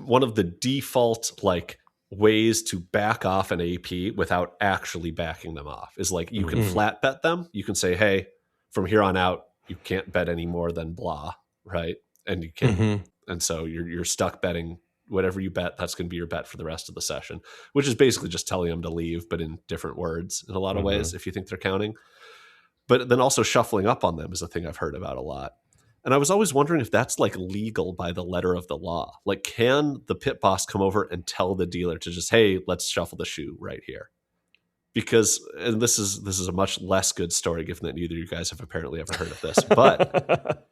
one of the default like ways to back off an AP without actually backing them off. Is like you can flat bet them. You can say, hey, from here on out, you can't bet any more than blah, right? And you can, and so you're stuck betting whatever you bet. That's going to be your bet for the rest of the session, which is basically just telling them to leave, but in different words in a lot of ways. If you think they're counting, but then also shuffling up on them is a thing I've heard about a lot. And I was always wondering if that's like legal by the letter of the law. Like, can the pit boss come over and tell the dealer to just, hey, let's shuffle the shoe right here? Because, and this is a much less good story, given that neither of you guys have apparently ever heard of this, but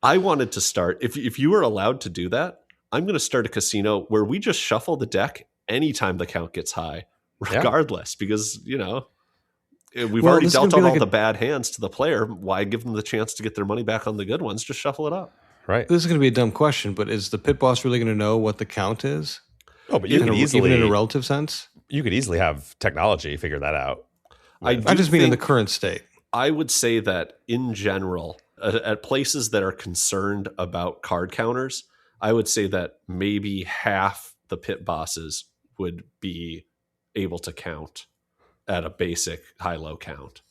I wanted to start, if you were allowed to do that, I'm going to start a casino where we just shuffle the deck anytime the count gets high, regardless, because, we've already dealt out all the bad hands to the player. Why give them the chance to get their money back on the good ones? Just shuffle it up. Right. This is going to be a dumb question, but is the pit boss really going to know what the count is? Oh, but you can easily, even in a relative sense, you could easily have technology figure that out. I just mean in the current state. I would say that in general, at places that are concerned about card counters, I would say that maybe half the pit bosses would be able to count at a basic high-low count.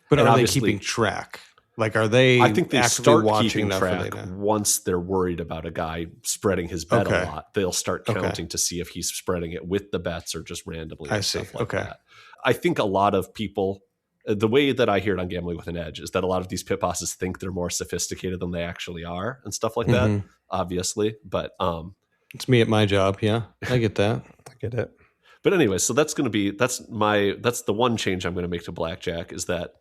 But are they keeping track? Like, are they? I think they start keeping track once they're worried about a guy spreading his bet a lot. They'll start counting to see if he's spreading it with the bets or just randomly. I see. Stuff like that. I think a lot of people, the way that I hear it on Gambling with an Edge is that a lot of these pit bosses think they're more sophisticated than they actually are and stuff like that, obviously. But it's me at my job. Yeah, I get that. I get it. But anyway, so that's the one change I'm going to make to blackjack is that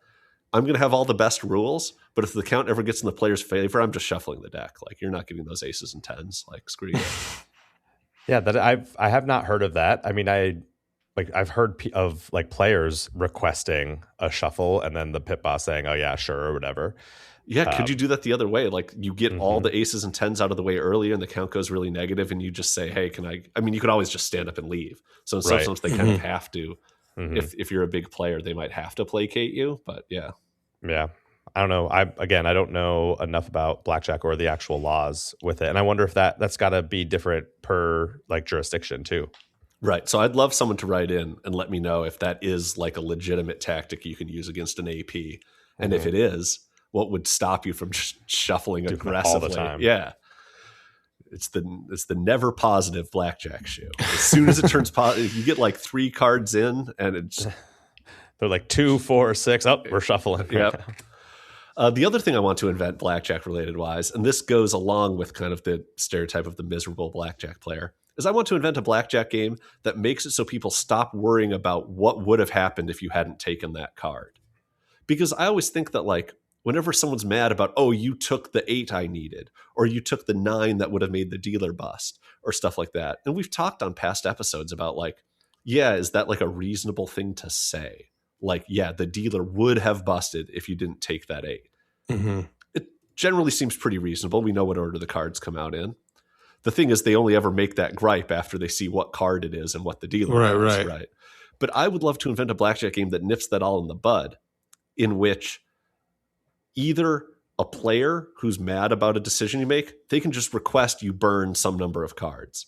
I'm going to have all the best rules, but if the count ever gets in the player's favor, I'm just shuffling the deck. Like, you're not getting those aces and tens. Like, screw you. Yeah, that I have not heard of that. I mean, I've heard of like players requesting a shuffle and then the pit boss saying, "Oh yeah, sure," or whatever. Yeah, could you do that the other way? Like, you get all the aces and tens out of the way earlier and the count goes really negative and you just say, hey, I mean, you could always just stand up and leave. So sometimes they kind of have to. If you're a big player, they might have to placate you, but yeah. Yeah. I don't know. I don't know enough about blackjack or the actual laws with it. And I wonder if that's got to be different per like jurisdiction too. Right. So I'd love someone to write in and let me know if that is like a legitimate tactic you can use against an AP. And if it is, what would stop you from just shuffling aggressively all the time? Yeah. It's the never positive blackjack shoe. As soon as it turns positive, you get like 3 cards in and it's They're like 2, 4, 6. Oh, we're shuffling. Yep. The other thing I want to invent blackjack related wise, and this goes along with kind of the stereotype of the miserable blackjack player, is I want to invent a blackjack game that makes it so people stop worrying about what would have happened if you hadn't taken that card. Because I always think that like whenever someone's mad about, oh, you took the 8 I needed, or you took the 9 that would have made the dealer bust, or stuff like that. And we've talked on past episodes about like, yeah, is that like a reasonable thing to say? Like, yeah, the dealer would have busted if you didn't take that 8. Mm-hmm. It generally seems pretty reasonable. We know what order the cards come out in. The thing is, they only ever make that gripe after they see what card it is and what the dealer is, right? But I would love to invent a blackjack game that nips that all in the bud, in which either a player who's mad about a decision you make, they can just request you burn some number of cards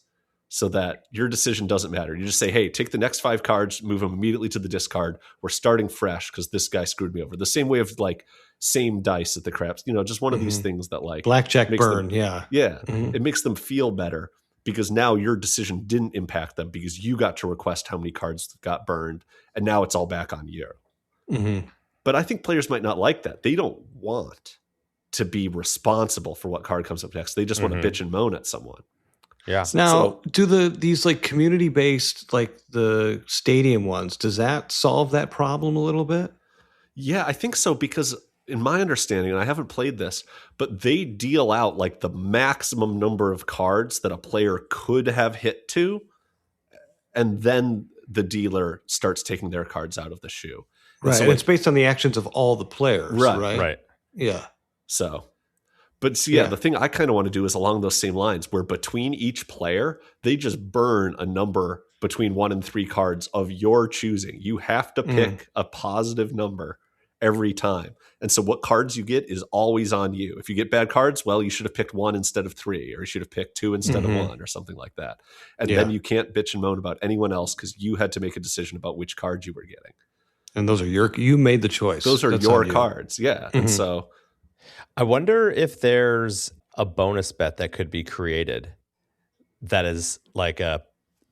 so that your decision doesn't matter. You just say, hey, take the next 5 cards, move them immediately to the discard. We're starting fresh because this guy screwed me over. The same way of like same dice at the craps, just one of these things that like blackjack burn. Yeah. It makes them feel better because now your decision didn't impact them because you got to request how many cards got burned. And now it's all back on you. Mm-hmm. But I think players might not like that. They don't want to be responsible for what card comes up next. They just want to bitch and moan at someone. Yeah. Now, do these like community based, like the stadium ones, does that solve that problem a little bit? Yeah, I think so, because in my understanding, and I haven't played this, but they deal out like the maximum number of cards that a player could have hit to, and then the dealer starts taking their cards out of the shoe. Right. So it's based on the actions of all the players. Right. Yeah. So, but see, the thing I kind of want to do is along those same lines, where between each player, they just burn a number between 1 and 3 cards of your choosing. You have to pick a positive number every time. And so what cards you get is always on you. If you get bad cards, well, you should have picked 1 instead of 3, or you should have picked 2 instead of 1, or something like that. And then you can't bitch and moan about anyone else because you had to make a decision about which cards you were getting. And those are you made the choice. Those are your cards. Yeah. And so I wonder if there's a bonus bet that could be created that is like a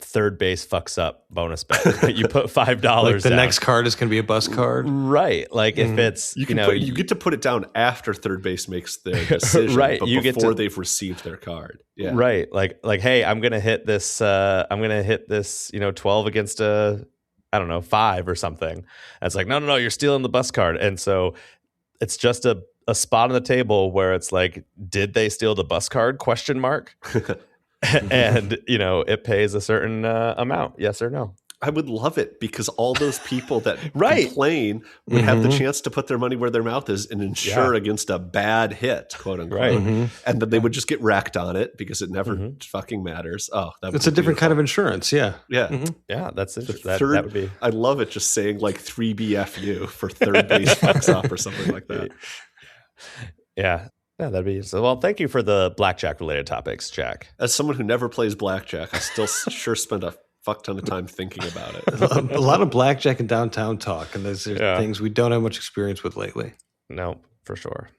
third base fucks up bonus bet. You put $5 like the down. next card is going to be a bus card. Right. Like if it's, you get to put it down after third base makes their decision, right. But before they've received their card. Yeah. Right. Like, hey, I'm going to hit this, 12 against a, 5 or something. And it's like, no, you're stealing the bus card. And so it's just a spot on the table where it's like, did they steal the bus card? ? And it pays a certain amount, yes or no. I would love it because all those people that complain would have the chance to put their money where their mouth is and insure against a bad hit, quote unquote. Right. And then they would just get wracked on it because it never fucking matters. Oh, it's a different kind of insurance. Yeah. Yeah. Yeah. That's interesting. That would be. I love it just saying like 3BFU for third base fucks up or something like that. Yeah. Yeah, that'd be so. Well, thank you for the blackjack related topics, Jack. As someone who never plays blackjack, I still sure spend a fuck ton of time thinking about it. A lot of blackjack and downtown talk, and those are things we don't have much experience with lately. No, for sure.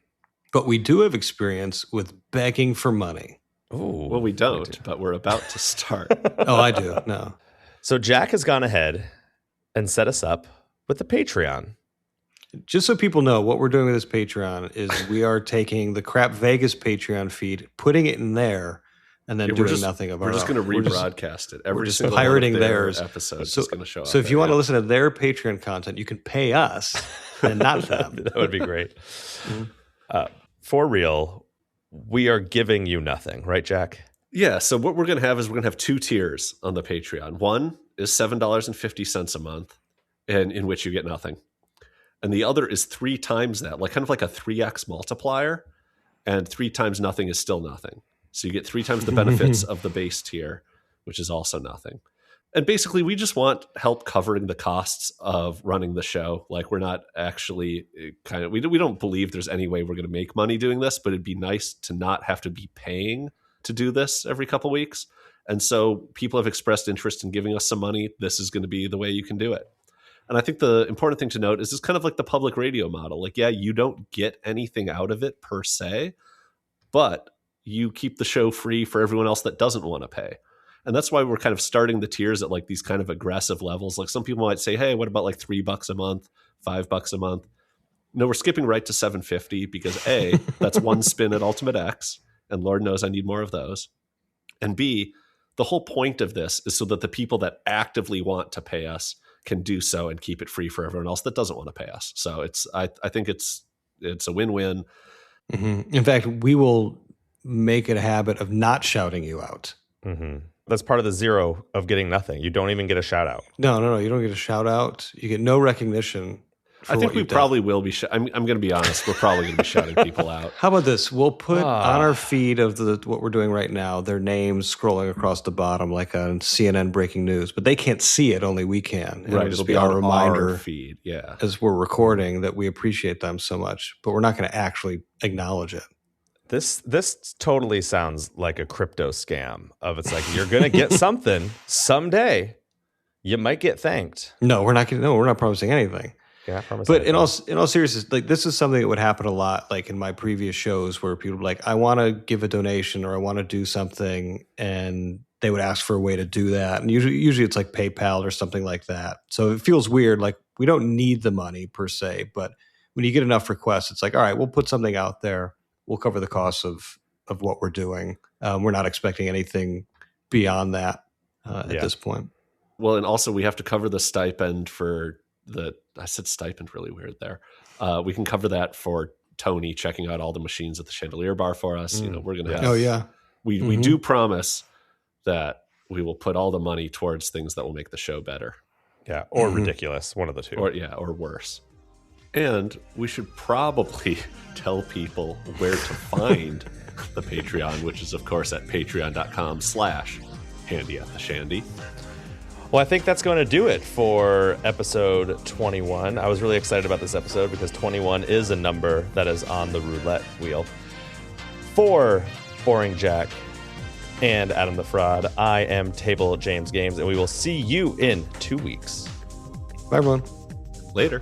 But we do have experience with begging for money. Oh, well, we don't, but we're about to start. Oh, I do. No. So Jack has gone ahead and set us up with the Patreon. Just so people know, what we're doing with this Patreon is we are taking the Crap Vegas Patreon feed, putting it in there, and then doing nothing of our own. We're just going to rebroadcast it. We're just pirating theirs. Episodes is going to show up. So if you want to listen to their Patreon content, you can pay us and not them. That would be great. For real, we are giving you nothing, right, Jack? Yeah. So what we're going to have is we're going to have 2 tiers on the Patreon. One is $7.50 a month, and in which you get nothing. And the other is 3 times that, like kind of like a 3x multiplier, and 3 times nothing is still nothing. So you get 3 times the benefits of the base tier, which is also nothing. And basically, we just want help covering the costs of running the show. Like we're not actually we don't believe there's any way we're going to make money doing this, but it'd be nice to not have to be paying to do this every couple weeks. And so people have expressed interest in giving us some money. This is going to be the way you can do it. And I think the important thing to note is it's kind of like the public radio model. Like, yeah, you don't get anything out of it per se, but you keep the show free for everyone else that doesn't want to pay. And that's why we're kind of starting the tiers at like these kind of aggressive levels. Like some people might say, hey, what about like $3 a month, $5 a month? No, we're skipping right to $7.50 because A, that's one spin at Ultimate X, and Lord knows I need more of those. And B, the whole point of this is so that the people that actively want to pay us can do so and keep it free for everyone else that doesn't want to pay us. So I think it's a win-win. Mm-hmm. In fact, we will make it a habit of not shouting you out. Mm-hmm. That's part of the zero of getting nothing. You don't even get a shout out. No. You don't get a shout out. You get no recognition. I think we probably will be. I'm going to be honest. We're probably going to be shouting people out. How about this? We'll put on our feed of what we're doing right now, their names scrolling across the bottom like on CNN breaking news, but they can't see it. Only we can. Right. It'll just be our reminder feed. Yeah. As we're recording that we appreciate them so much, but we're not going to actually acknowledge it. This totally sounds like a crypto scam of it's like you're going to get something someday. You might get thanked. No, we're not going to. No, we're not promising anything. But in all seriousness, like this is something that would happen a lot, like in my previous shows where people were like, I want to give a donation or I want to do something, and they would ask for a way to do that. And usually it's like PayPal or something like that. So it feels weird. Like we don't need the money per se, but when you get enough requests, it's like, all right, we'll put something out there. We'll cover the costs of what we're doing. We're not expecting anything beyond that at this point. Well, and also we have to cover the stipend for I said stipend really weird there. We can cover that for Tony checking out all the machines at the Chandelier Bar for us. You know, we're going to have. Oh yeah. We do promise that we will put all the money towards things that will make the show better. Yeah, or ridiculous, one of the two. Or worse. And we should probably tell people where to find the Patreon, which is, of course, at patreon.com/handyattheshandy. Well, I think that's going to do it for episode 21. I was really excited about this episode because 21 is a number that is on the roulette wheel. For Boring Jack and Adam the Fraud, I am Table James Games, and we will see you in 2 weeks. Bye, everyone. Later.